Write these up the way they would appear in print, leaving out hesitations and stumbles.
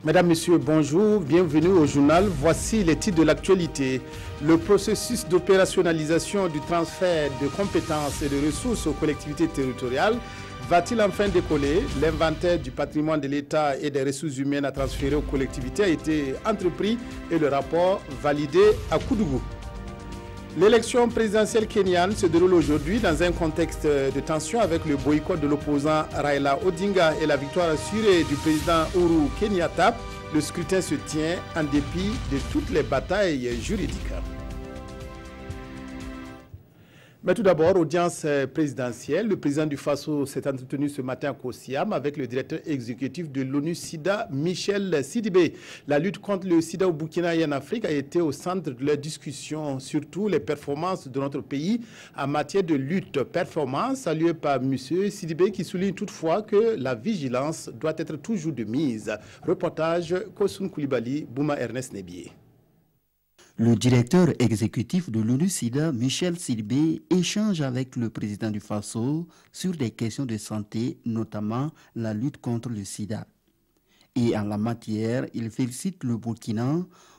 Mesdames, Messieurs, bonjour, bienvenue au journal. Voici les titres de l'actualité. Le processus d'opérationnalisation du transfert de compétences et de ressources aux collectivités territoriales va-t-il enfin décoller? L'inventaire du patrimoine de l'État et des ressources humaines à transférer aux collectivités a été entrepris et le rapport validé à Koudougou. L'élection présidentielle kenyane se déroule aujourd'hui dans un contexte de tension avec le boycott de l'opposant Raila Odinga et la victoire assurée du président Uhuru Kenyatta. Le scrutin se tient en dépit de toutes les batailles juridiques. Mais tout d'abord, audience présidentielle. Le président du Faso s'est entretenu ce matin à Kosiam avec le directeur exécutif de l'ONU-SIDA, Michel Sidibé. La lutte contre le sida au Burkina et en Afrique a été au centre de la discussion, surtout les performances de notre pays en matière de lutte. Performance saluée par M. Sidibé qui souligne toutefois que la vigilance doit être toujours de mise. Reportage Kosun Koulibaly, Bouma Ernest Nebié. Le directeur exécutif de l'ONU-SIDA, Michel Sidibé, échange avec le président du Faso sur des questions de santé, notamment la lutte contre le sida. Et en la matière, il félicite le Burkina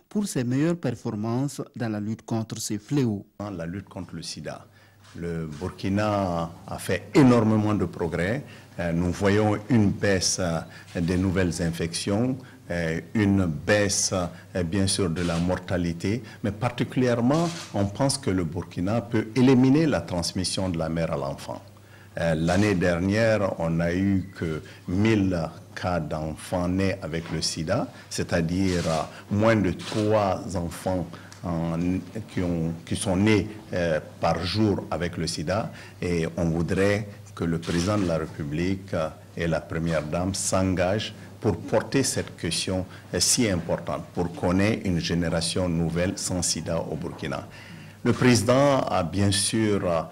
pour ses meilleures performances dans la lutte contre ce fléau. La lutte contre le sida. Le Burkina a fait énormément de progrès. Nous voyons une baisse des nouvelles infections, une baisse bien sûr de la mortalité, mais particulièrement on pense que le Burkina peut éliminer la transmission de la mère à l'enfant. L'année dernière, on n'a eu que 1000 cas d'enfants nés avec le sida, c'est-à-dire moins de 3 enfants qui sont nés par jour avec le sida, et on voudrait que le président de la République et la première dame s'engagent pour porter cette question si importante, pour qu'on ait une génération nouvelle sans sida au Burkina. Le président a bien sûr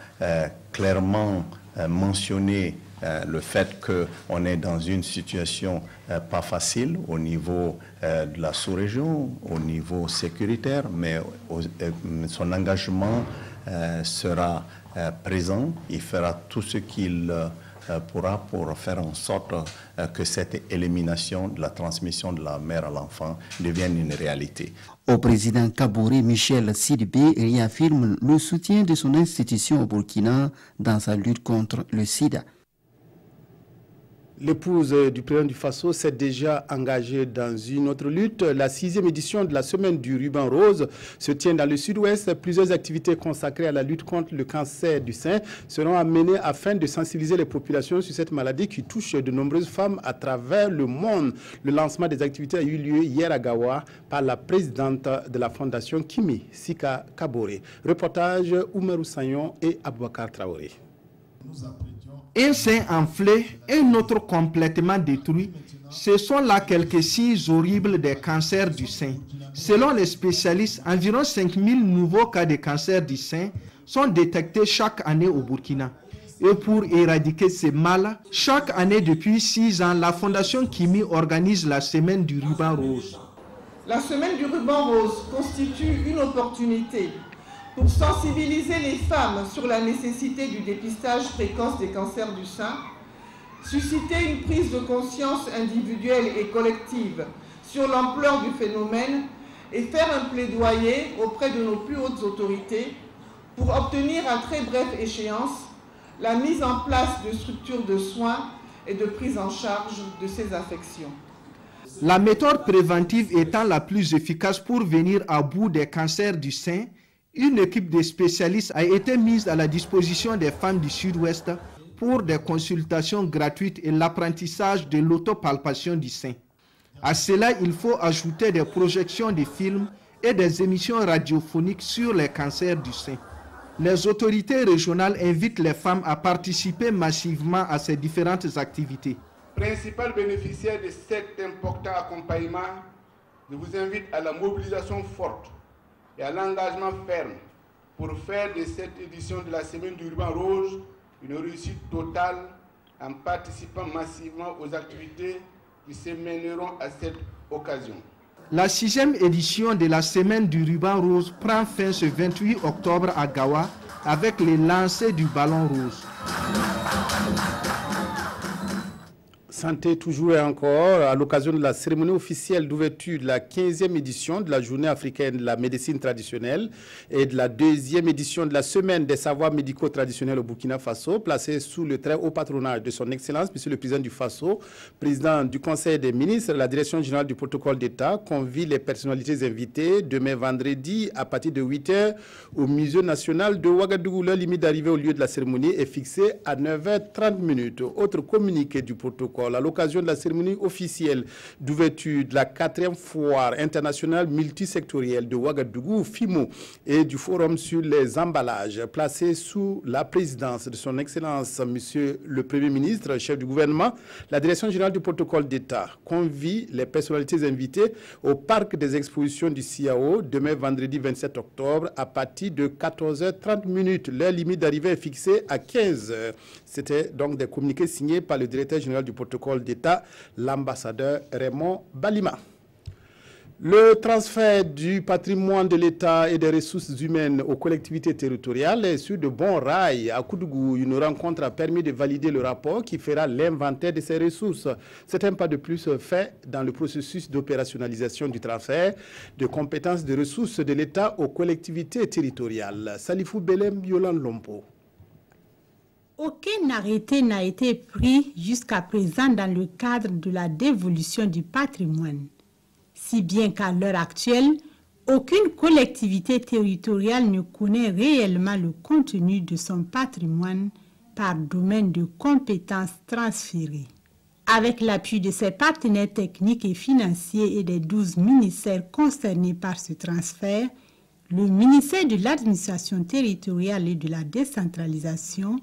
clairement mentionné le fait qu'on est dans une situation pas facile au niveau de la sous-région, au niveau sécuritaire, mais son engagement sera présent. Il fera tout ce qu'il pourra pour faire en sorte que cette élimination de la transmission de la mère à l'enfant devienne une réalité. Au président Kaboré, Michel Sidibé réaffirme le soutien de son institution au Burkina dans sa lutte contre le sida. L'épouse du président du Faso s'est déjà engagée dans une autre lutte. La 6e édition de la semaine du ruban rose se tient dans le sud-ouest. Plusieurs activités consacrées à la lutte contre le cancer du sein seront amenées afin de sensibiliser les populations sur cette maladie qui touche de nombreuses femmes à travers le monde. Le lancement des activités a eu lieu hier à Gawa par la présidente de la fondation Kimi Sika Kaboré. Reportage Oumerou Sagnon et Aboubakar Traoré. Un sein enflé et un autre complètement détruit, ce sont là quelques signes horribles des cancers du sein. Selon les spécialistes, environ 5000 nouveaux cas de cancer du sein sont détectés chaque année au Burkina. Et pour éradiquer ces mâles, chaque année depuis 6 ans, la Fondation Kimi organise la semaine du ruban rose. La semaine du ruban rose constitue une opportunité pour sensibiliser les femmes sur la nécessité du dépistage précoce des cancers du sein, susciter une prise de conscience individuelle et collective sur l'ampleur du phénomène et faire un plaidoyer auprès de nos plus hautes autorités pour obtenir à très brève échéance la mise en place de structures de soins et de prise en charge de ces affections. La méthode préventive étant la plus efficace pour venir à bout des cancers du sein, une équipe de spécialistes a été mise à la disposition des femmes du Sud-Ouest pour des consultations gratuites et l'apprentissage de l'autopalpation du sein. À cela, il faut ajouter des projections de films et des émissions radiophoniques sur les cancers du sein. Les autorités régionales invitent les femmes à participer massivement à ces différentes activités. Principal bénéficiaire de cet important accompagnement, je vous invite à la mobilisation forte et à l'engagement ferme pour faire de cette édition de la semaine du ruban rose une réussite totale en participant massivement aux activités qui se mèneront à cette occasion. La 6e édition de la semaine du ruban rose prend fin ce 28 octobre à Gawa avec les lancers du ballon rose. Santé toujours et encore, à l'occasion de la cérémonie officielle d'ouverture de la 15e édition de la Journée africaine de la médecine traditionnelle et de la 2e édition de la Semaine des savoirs médicaux traditionnels au Burkina Faso, placée sous le très haut patronage de son Excellence, Monsieur le Président du Faso, Président du Conseil des ministres, la Direction générale du protocole d'État, convie les personnalités invitées demain vendredi à partir de 8h au Musée national de Ouagadougou. La limite d'arrivée au lieu de la cérémonie est fixée à 9h30. Autre communiqué du protocole. À l'occasion de la cérémonie officielle d'ouverture de la 4e foire internationale multisectorielle de Ouagadougou, FIMO, et du forum sur les emballages, placé sous la présidence de son Excellence, Monsieur le Premier ministre, chef du gouvernement, la Direction générale du protocole d'État convie les personnalités invitées au parc des expositions du CIAO demain vendredi 27 octobre à partir de 14h30. L'heure limite d'arrivée est fixée à 15h. C'était donc des communiqués signés par le directeur général du protocole d'État, l'ambassadeur Raymond Balima. Le transfert du patrimoine de l'État et des ressources humaines aux collectivités territoriales est sur de bons rails. À Koudougou, une rencontre a permis de valider le rapport qui fera l'inventaire de ces ressources. C'est un pas de plus fait dans le processus d'opérationnalisation du transfert de compétences de ressources de l'État aux collectivités territoriales. Salifou Belem, Yolande Lompo. Aucun arrêté n'a été pris jusqu'à présent dans le cadre de la dévolution du patrimoine. Si bien qu'à l'heure actuelle, aucune collectivité territoriale ne connaît réellement le contenu de son patrimoine par domaine de compétences transférées. Avec l'appui de ses partenaires techniques et financiers et des 12 ministères concernés par ce transfert, le ministère de l'Administration territoriale et de la décentralisation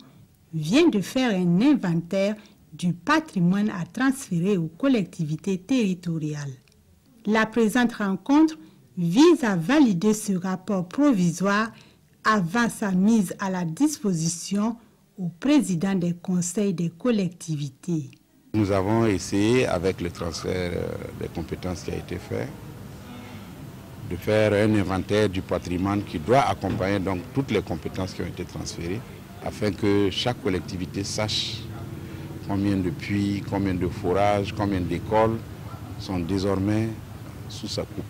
vient de faire un inventaire du patrimoine à transférer aux collectivités territoriales. La présente rencontre vise à valider ce rapport provisoire avant sa mise à la disposition au président des conseils des collectivités. Nous avons essayé, avec le transfert des compétences qui a été fait, de faire un inventaire du patrimoine qui doit accompagner donc toutes les compétences qui ont été transférées, afin que chaque collectivité sache combien de puits, combien de forages, combien d'écoles sont désormais sous sa coupe.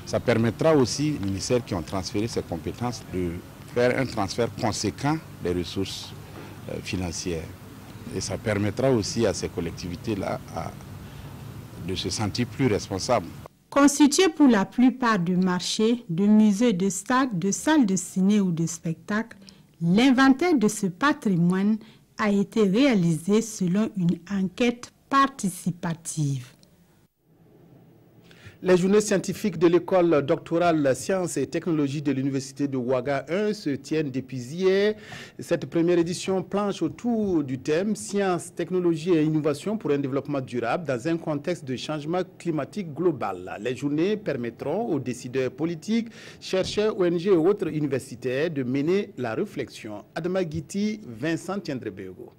Ça permettra aussi aux ministères qui ont transféré ces compétences de faire un transfert conséquent des ressources financières. Et ça permettra aussi à ces collectivités-là de se sentir plus responsables. Constitué pour la plupart de marchés, de musées, de stades, de salles de ciné ou de spectacles, l'inventaire de ce patrimoine a été réalisé selon une enquête participative. Les journées scientifiques de l'école doctorale Sciences et Technologies de l'Université de Ouaga 1 se tiennent depuis hier. Cette première édition planche autour du thème Sciences, Technologies et Innovation pour un développement durable dans un contexte de changement climatique global. Les journées permettront aux décideurs politiques, chercheurs, ONG et autres universitaires de mener la réflexion. Adama Guiti, Vincent Tiendrebego.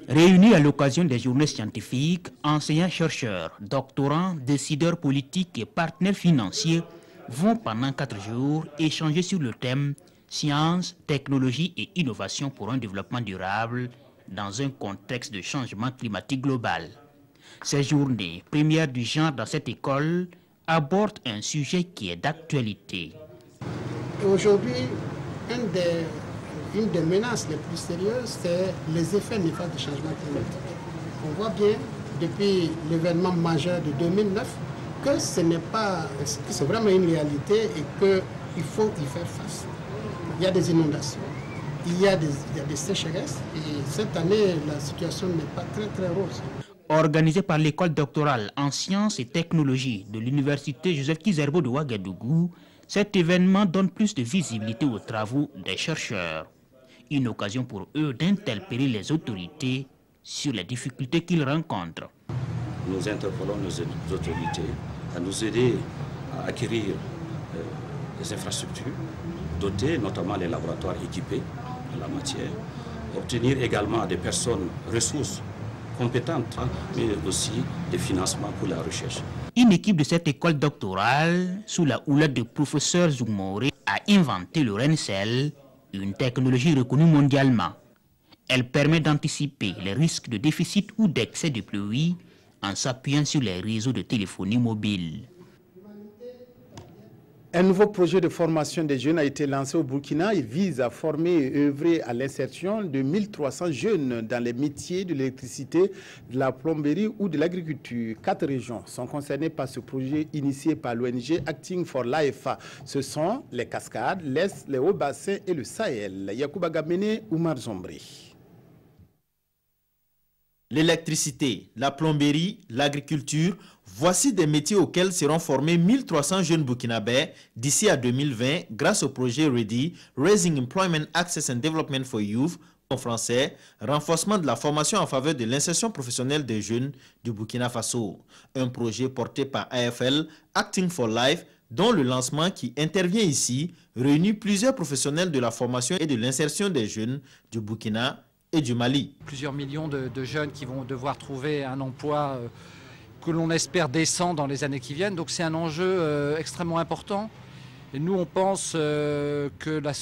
Réunis à l'occasion des journées scientifiques, enseignants-chercheurs, doctorants, décideurs politiques et partenaires financiers vont pendant 4 jours échanger sur le thème « Sciences, technologie et innovation pour un développement durable » dans un contexte de changement climatique global. Ces journées, premières du genre dans cette école, abordent un sujet qui est d'actualité. Aujourd'hui, une des menaces les plus sérieuses, c'est les effets néfastes du changement climatique. On voit bien, depuis l'événement majeur de 2009, que c'est vraiment une réalité et qu'il faut y faire face. Il y a des inondations, il y a des sécheresses et cette année, la situation n'est pas très rose. Organisé par l'école doctorale en sciences et technologies de l'université Joseph Kizerbo de Ouagadougou, cet événement donne plus de visibilité aux travaux des chercheurs. Une occasion pour eux d'interpeller les autorités sur les difficultés qu'ils rencontrent. Nous interpellons nos autorités à nous aider à acquérir des infrastructures, doter notamment les laboratoires équipés en la matière, obtenir également des personnes ressources compétentes, mais aussi des financements pour la recherche. Une équipe de cette école doctorale, sous la houlette du professeur Zoumoré, a inventé le RENCEL, une technologie reconnue mondialement. Elle permet d'anticiper les risques de déficit ou d'excès de pluie en s'appuyant sur les réseaux de téléphonie mobile. Un nouveau projet de formation des jeunes a été lancé au Burkina et vise à former et œuvrer à l'insertion de 1300 jeunes dans les métiers de l'électricité, de la plomberie ou de l'agriculture. 4 régions sont concernées par ce projet initié par l'ONG Acting for Life. Ce sont les Cascades, l'Est, les Hauts-Bassins et le Sahel. Yacouba Gamene, Oumar Zombri. L'électricité, la plomberie, l'agriculture, voici des métiers auxquels seront formés 1300 jeunes burkinabés d'ici à 2020 grâce au projet READY, Raising Employment Access and Development for Youth, en français, renforcement de la formation en faveur de l'insertion professionnelle des jeunes du Burkina Faso. Un projet porté par AFL, Acting for Life, dont le lancement qui intervient ici réunit plusieurs professionnels de la formation et de l'insertion des jeunes du Burkina et du Mali. Plusieurs millions de jeunes qui vont devoir trouver un emploi que l'on espère décent dans les années qui viennent. Donc c'est un enjeu extrêmement important. Et nous, on pense que la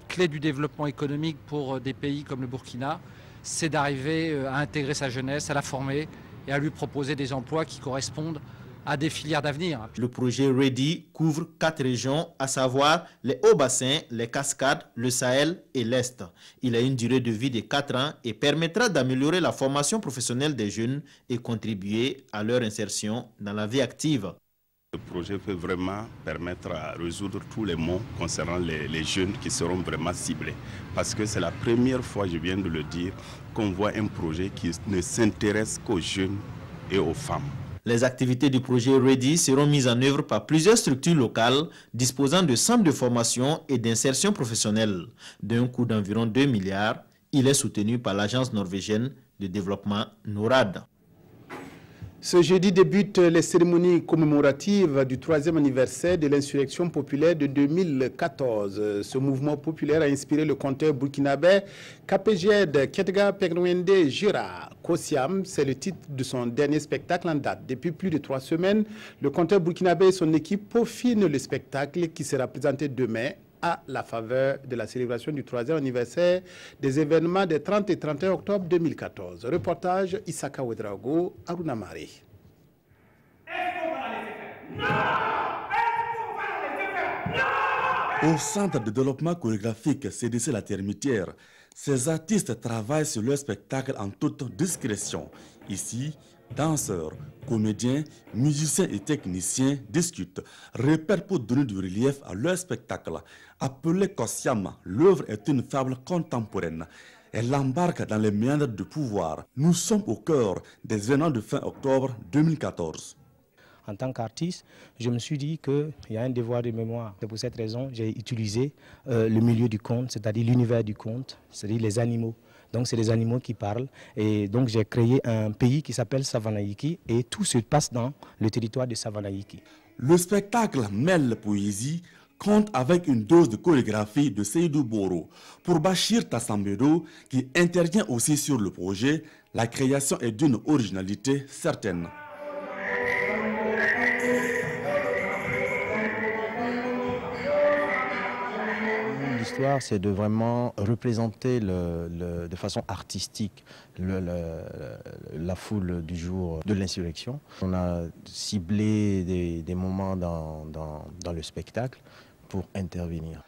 clé du développement économique pour des pays comme le Burkina, c'est d'arriver à intégrer sa jeunesse, à la former et à lui proposer des emplois qui correspondent à des filières d'avenir. Le projet READY couvre 4 régions, à savoir les Hauts-Bassins, les Cascades, le Sahel et l'Est. Il a une durée de vie de 4 ans et permettra d'améliorer la formation professionnelle des jeunes et contribuer à leur insertion dans la vie active. Le projet peut vraiment permettre à résoudre tous les maux concernant les jeunes qui seront vraiment ciblés. Parce que c'est la première fois, je viens de le dire, qu'on voit un projet qui ne s'intéresse qu'aux jeunes et aux femmes. Les activités du projet READY seront mises en œuvre par plusieurs structures locales disposant de centres de formation et d'insertion professionnelle. D'un coût d'environ 2 milliards, il est soutenu par l'agence norvégienne de développement NORAD. Ce jeudi débutent les cérémonies commémoratives du 3e anniversaire de l'insurrection populaire de 2014. Ce mouvement populaire a inspiré le conteur burkinabé Kapejed Ketga Pegwende Jira. Kosiam, c'est le titre de son dernier spectacle en date. Depuis plus de 3 semaines, le conteur burkinabé et son équipe peaufinent le spectacle qui sera présenté demain à la faveur de la célébration du 3e anniversaire des événements des 30 et 31 octobre 2014. Reportage Isaka Ouedraogo, Aruna Mari. Au Centre de développement chorégraphique CDC La Termitière, ces artistes travaillent sur leur spectacle en toute discrétion. Ici, danseurs, comédiens, musiciens et techniciens discutent, répètent pour donner du relief à leur spectacle. Appelé Kosiam, l'œuvre est une fable contemporaine. Elle embarque dans les méandres du pouvoir. Nous sommes au cœur des événements de fin octobre 2014. En tant qu'artiste, je me suis dit qu'il y a un devoir de mémoire. C'est pour cette raison que j'ai utilisé le milieu du conte, c'est-à-dire l'univers du conte, c'est-à-dire les animaux. Donc c'est les animaux qui parlent. Et donc j'ai créé un pays qui s'appelle Savanaïki et tout se passe dans le territoire de Savanaïki. Le spectacle mêle poésie, conte avec une dose de chorégraphie de Seydou Boro. Pour Bachir Tassambedo, qui intervient aussi sur le projet, la création est d'une originalité certaine. L'histoire, c'est de vraiment représenter de façon artistique la foule du jour de l'insurrection. On a ciblé des moments dans le spectacle pour intervenir.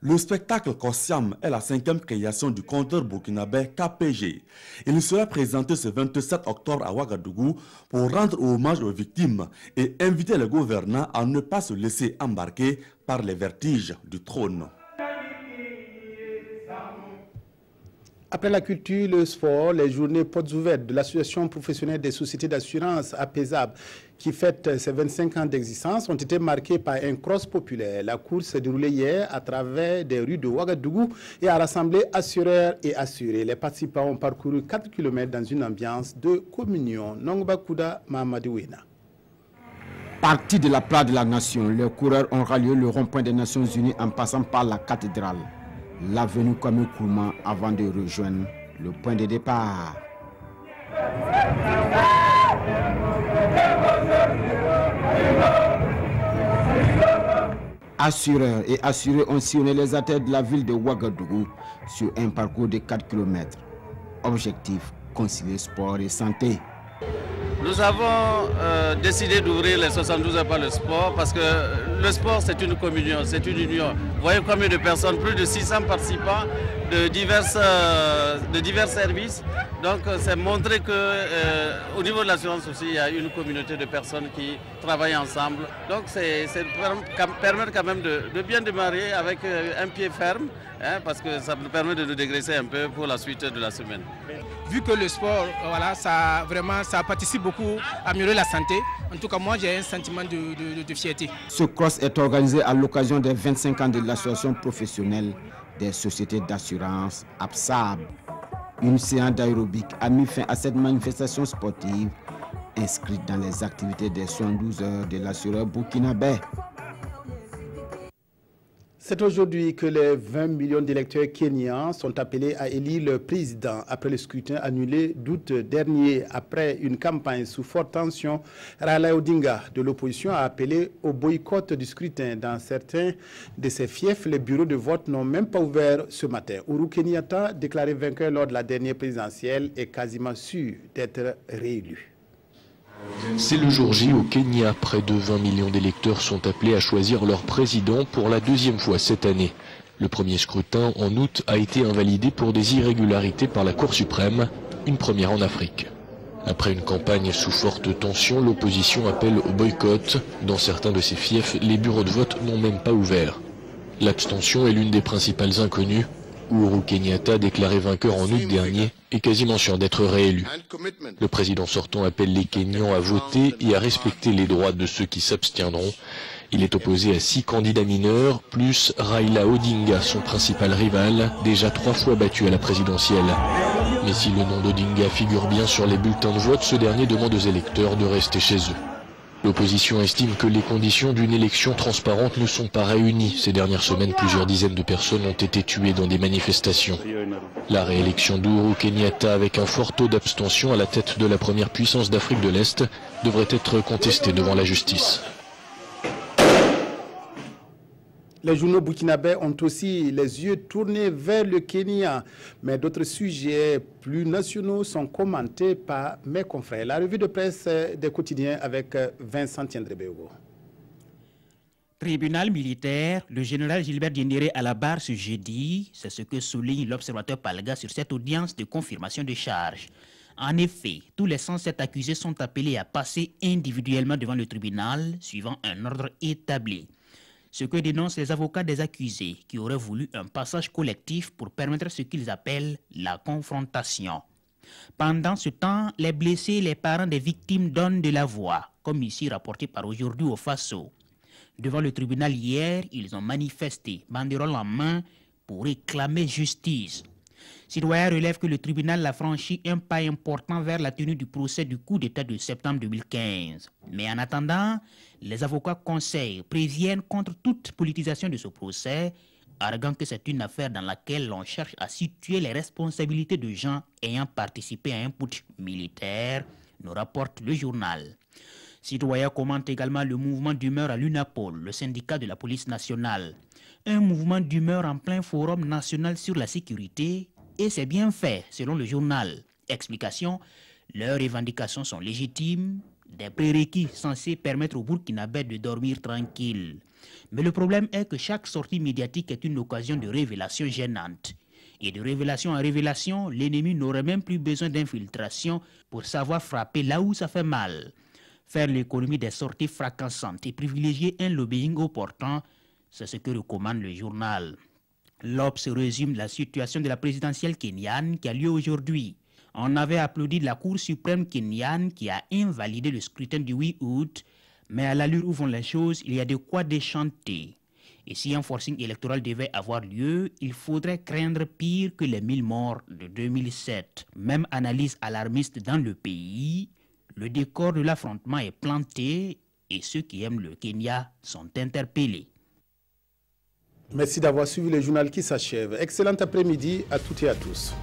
Le spectacle Kosiam est la 5e création du conteur burkinabé KPG. Il sera présenté ce 27 octobre à Ouagadougou pour rendre hommage aux victimes et inviter les gouvernants à ne pas se laisser embarquer par les vertiges du trône. Après la culture, le sport, les journées portes ouvertes de l'Association professionnelle des sociétés d'assurance APESAB, qui fête ses 25 ans d'existence, ont été marquées par un cross populaire. La course s'est déroulée hier à travers des rues de Ouagadougou et a rassemblé assureurs et assurés. Les participants ont parcouru 4 km dans une ambiance de communion. Nongba Kouda Mahamadouina. Parti de la place de la Nation, les coureurs ont rallié le rond-point des Nations Unies en passant par la cathédrale. L'avenue Kwame Nkrumah avant de rejoindre le point de départ. Assureurs et assurés ont sillonné les artères de la ville de Ouagadougou sur un parcours de 4 km. objectif, concilier sport et santé. Nous avons décidé d'ouvrir les 72 heures par le sport parce que le sport c'est une communion, c'est une union. Vous voyez combien de personnes, plus de 600 participants de divers services. Donc c'est montrer qu'au niveau de l'assurance aussi, il y a une communauté de personnes qui travaillent ensemble. Donc c'est permettre quand même de bien démarrer avec un pied ferme, hein, parce que ça nous permet de nous dégraisser un peu pour la suite de la semaine. Vu que le sport, voilà, ça participe beaucoup à améliorer la santé, en tout cas moi j'ai un sentiment de fierté. Ce cross est organisé à l'occasion des 25 ans de l'association professionnelle des sociétés d'assurance APSAB. Une séance d'aérobic a mis fin à cette manifestation sportive inscrite dans les activités des 72 heures de l'assureur burkinabé. C'est aujourd'hui que les 20 millions d'électeurs kenyans sont appelés à élire le président après le scrutin annulé d'août dernier. Après une campagne sous forte tension, Raila Odinga de l'opposition a appelé au boycott du scrutin. Dans certains de ses fiefs, les bureaux de vote n'ont même pas ouvert ce matin. Uhuru Kenyatta, déclaré vainqueur lors de la dernière présidentielle, est quasiment sûr d'être réélu. C'est le jour J au Kenya. Près de 20 millions d'électeurs sont appelés à choisir leur président pour la deuxième fois cette année. Le premier scrutin en août a été invalidé pour des irrégularités par la Cour suprême, une première en Afrique. Après une campagne sous forte tension, l'opposition appelle au boycott. Dans certains de ces fiefs, les bureaux de vote n'ont même pas ouvert. L'abstention est l'une des principales inconnues. Uhuru Kenyatta, déclaré vainqueur en août dernier, est quasiment sûr d'être réélu. Le président sortant appelle les Kenyans à voter et à respecter les droits de ceux qui s'abstiendront. Il est opposé à 6 candidats mineurs, plus Raila Odinga, son principal rival, déjà 3 fois battu à la présidentielle. Mais si le nom d'Odinga figure bien sur les bulletins de vote, ce dernier demande aux électeurs de rester chez eux. L'opposition estime que les conditions d'une élection transparente ne sont pas réunies. Ces dernières semaines, plusieurs dizaines de personnes ont été tuées dans des manifestations. La réélection d'Uhuru Kenyatta, avec un fort taux d'abstention à la tête de la première puissance d'Afrique de l'Est, devrait être contestée devant la justice. Les journaux burkinabés ont aussi les yeux tournés vers le Kenya, mais d'autres sujets plus nationaux sont commentés par mes confrères. La revue de presse des quotidiens avec Vincent Tiendrebego. Tribunal militaire, le général Gilbert Diendéré à la barre ce jeudi, c'est ce que souligne l'observateur Palga sur cette audience de confirmation de charges. En effet, tous les 107 accusés sont appelés à passer individuellement devant le tribunal, suivant un ordre établi. Ce que dénoncent les avocats des accusés qui auraient voulu un passage collectif pour permettre ce qu'ils appellent la confrontation. Pendant ce temps, les blessés et les parents des victimes donnent de la voix, comme ici rapporté par Aujourd'hui au Faso. Devant le tribunal hier, ils ont manifesté, banderole en main, pour réclamer justice. Citoyens relèvent que le tribunal a franchi un pas important vers la tenue du procès du coup d'État de septembre 2015. Mais en attendant, les avocats conseillent, préviennent contre toute politisation de ce procès, arguant que c'est une affaire dans laquelle l'on cherche à situer les responsabilités de gens ayant participé à un putsch militaire, nous rapporte le journal. Citoyens commentent également le mouvement d'humeur à l'UNAPOL, le syndicat de la police nationale. Un mouvement d'humeur en plein forum national sur la sécurité, et c'est bien fait, selon le journal. Explication, leurs revendications sont légitimes, des prérequis censés permettre aux Burkinabés de dormir tranquille. Mais le problème est que chaque sortie médiatique est une occasion de révélation gênante. Et de révélation en révélation, l'ennemi n'aurait même plus besoin d'infiltration pour savoir frapper là où ça fait mal. Faire l'économie des sorties fracassantes et privilégier un lobbying opportun, c'est ce que recommande le journal. L'Obs résume la situation de la présidentielle kenyane qui a lieu aujourd'hui. On avait applaudi la Cour suprême kenyane qui a invalidé le scrutin du 8 août, mais à l'allure où vont les choses, il y a de quoi déchanter. Et si un forcing électoral devait avoir lieu, il faudrait craindre pire que les 1000 morts de 2007. Même analyse alarmiste dans le pays, le décor de l'affrontement est planté et ceux qui aiment le Kenya sont interpellés. Merci d'avoir suivi le journal qui s'achève. Excellent après-midi à toutes et à tous.